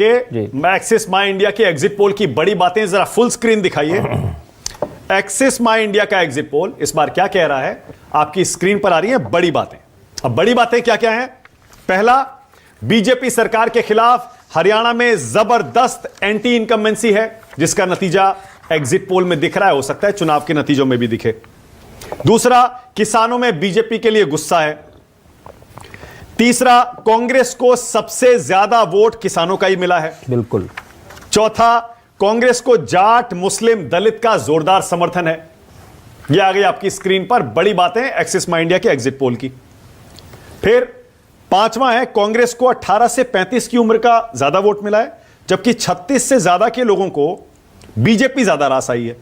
Axis माई India के exit poll की बड़ी बातें जरा फुल स्क्रीन दिखाइए। एक्सिस माई इंडिया का एग्जिट पोल इस बार क्या कह रहा है, आपकी स्क्रीन पर आ रही है बड़ी बातें। अब बड़ी बातें क्या क्या हैं? पहला, बीजेपी सरकार के खिलाफ हरियाणा में जबरदस्त एंटी इनकम्बेंसी है, जिसका नतीजा एग्जिट पोल में दिख रहा है, हो सकता है चुनाव के नतीजों में भी दिखे। दूसरा, किसानों में बीजेपी के लिए गुस्सा है। तीसरा, कांग्रेस को सबसे ज्यादा वोट किसानों का ही मिला है। बिल्कुल। चौथा, कांग्रेस को जाट, मुस्लिम, दलित का जोरदार समर्थन है। यह आ गई आपकी स्क्रीन पर बड़ी बातें एक्सिस माई इंडिया के एग्जिट पोल की। फिर पांचवा है, कांग्रेस को 18 से 35 की उम्र का ज्यादा वोट मिला है, जबकि 36 से ज्यादा के लोगों को बीजेपी ज्यादा रास आई है।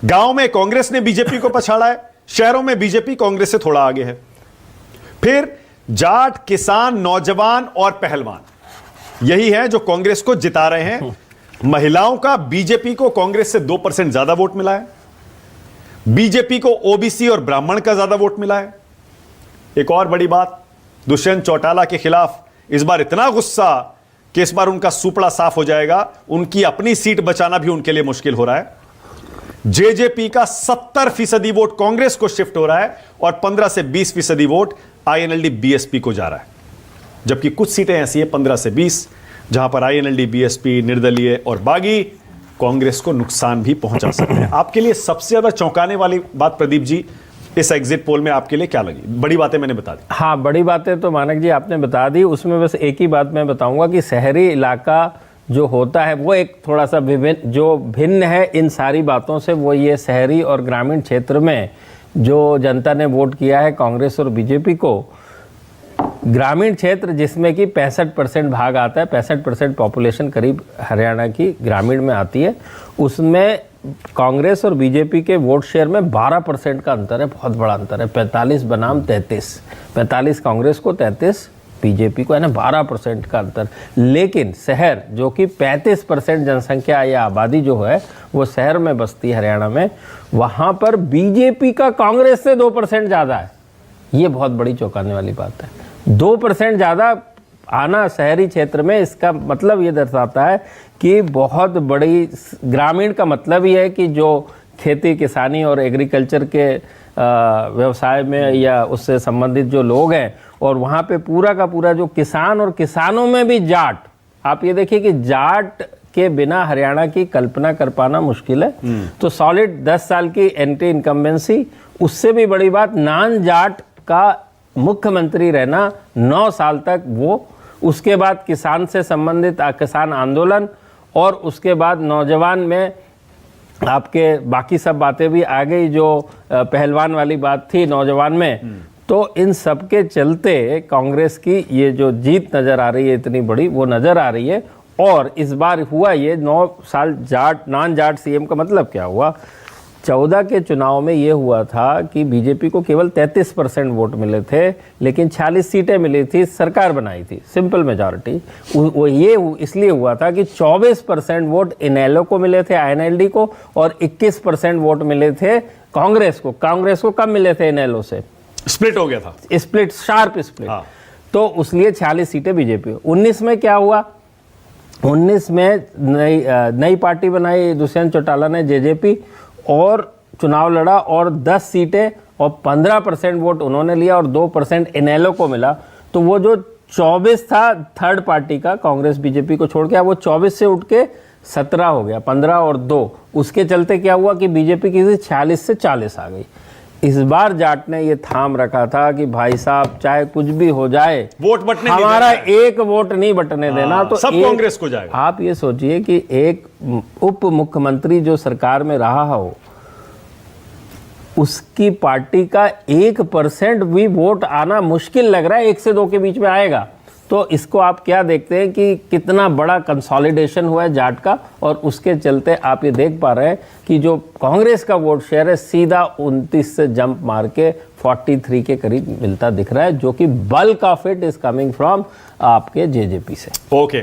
गांव में कांग्रेस ने बीजेपी को पछाड़ा है, शहरों में बीजेपी कांग्रेस से थोड़ा आगे है। फिर जाट, किसान, नौजवान और पहलवान, यही है जो कांग्रेस को जिता रहे हैं। महिलाओं का बीजेपी को कांग्रेस से 2% ज्यादा वोट मिला है। बीजेपी को ओबीसी और ब्राह्मण का ज्यादा वोट मिला है। एक और बड़ी बात, दुष्यंत चौटाला के खिलाफ इस बार इतना गुस्सा कि इस बार उनका सुपड़ा साफ हो जाएगा। उनकी अपनी सीट बचाना भी उनके लिए मुश्किल हो रहा है। जेजेपी का 70% वोट कांग्रेस को शिफ्ट हो रहा है और 15 से 20% वोट आईएनएलडी बीएसपी को जा रहा है। जबकि कुछ सीटें ऐसी हैं 15 से 20 जहां पर आईएनएलडी बीएसपी, निर्दलीय और बागी कांग्रेस को नुकसान भी पहुंचा सकते हैं। आपके लिए सबसे ज्यादा चौंकाने वाली बात प्रदीप जी इस एग्जिट पोल में आपके लिए क्या लगी? बड़ी बातें मैंने बता दी। हाँ, बड़ी बातें तो मानक जी आपने बता दी। उसमें बस एक ही बात मैं बताऊंगा कि शहरी इलाका जो होता है वो एक थोड़ा सा भिन्न है इन सारी बातों से। वो ये शहरी और ग्रामीण क्षेत्र में जो जनता ने वोट किया है कांग्रेस और बीजेपी को, ग्रामीण क्षेत्र जिसमें कि 65% भाग आता है, 65% पॉपुलेशन करीब हरियाणा की ग्रामीण में आती है, उसमें कांग्रेस और बीजेपी के वोट शेयर में 12% का अंतर है। बहुत बड़ा अंतर है, 45 बनाम 33, 45 कांग्रेस को, 33 बीजेपी को, है ना, 12% का अंतर। लेकिन शहर जो कि 35% जनसंख्या या आबादी जो है वो शहर में बसती है हरियाणा में, वहाँ पर बीजेपी का कांग्रेस से 2% ज़्यादा है। ये बहुत बड़ी चौंकाने वाली बात है। 2% ज़्यादा आना शहरी क्षेत्र में, इसका मतलब ये दर्शाता है कि बहुत बड़ी, ग्रामीण का मतलब ये है कि जो खेती किसानी और एग्रीकल्चर के व्यवसाय में या उससे संबंधित जो लोग हैं, और वहाँ पे पूरा का पूरा जो किसान, और किसानों में भी जाट। आप ये देखिए कि जाट के बिना हरियाणा की कल्पना कर पाना मुश्किल है। तो सॉलिड 10 साल की एंटी इनकम्बेंसी, उससे भी बड़ी बात नॉन जाट का मुख्यमंत्री रहना 9 साल तक, वो उसके बाद किसान से संबंधित किसान आंदोलन, और उसके बाद नौजवान में आपके बाकी सब बातें भी आ गई जो पहलवान वाली बात थी नौजवान में। तो इन सब के चलते कांग्रेस की ये जो जीत नज़र आ रही है इतनी बड़ी, वो नज़र आ रही है। और इस बार हुआ ये 9 साल जाट, नॉन जाट सीएम का मतलब क्या हुआ? 14 के चुनाव में ये हुआ था कि बीजेपी को केवल 33% वोट मिले थे, लेकिन 46 सीटें मिली थी, सरकार बनाई थी, सिंपल मेजॉरिटी। वो ये इसलिए हुआ था कि 24% वोट इनेलो को मिले थे, आईएनएलडी को, और 21% वोट मिले थे कांग्रेस को। कांग्रेस को कब मिले थे इनेलो से? स्प्लिट हो गया था, स्प्लिट, शार्प स्प्लिट। हाँ। तो उसलिए 46 सीटें बीजेपी। 19 में क्या हुआ? 19 में नई पार्टी बनाई दुष्यंत चौटाला ने, जेजेपी, और चुनाव लड़ा, और 10 सीटें और 15% वोट उन्होंने लिया और 2% इनेलो को मिला। तो वो जो 24 था थर्ड पार्टी का, कांग्रेस बीजेपी को छोड़ के, वो 24 से उठ के 17 हो गया, 15 और 2। उसके चलते क्या हुआ कि बीजेपी की 46 से 40 आ गई। इस बार जाट ने ये थाम रखा था कि भाई साहब चाहे कुछ भी हो जाए, वोट बटने, हमारा एक वोट नहीं बटने देना। तो सब कांग्रेस को जाएगा। आप ये सोचिए कि एक उप मुख्यमंत्री जो सरकार में रहा हो, उसकी पार्टी का 1% भी वोट आना मुश्किल लग रहा है, 1 से 2 के बीच में आएगा। तो इसको आप क्या देखते हैं कि कितना बड़ा कंसोलिडेशन हुआ है जाट का, और उसके चलते आप ये देख पा रहे हैं कि जो कांग्रेस का वोट शेयर है सीधा 29 से जंप मार के 43 के करीब मिलता दिख रहा है, जो कि bulk of it is coming from आपके जेजेपी से। ओके।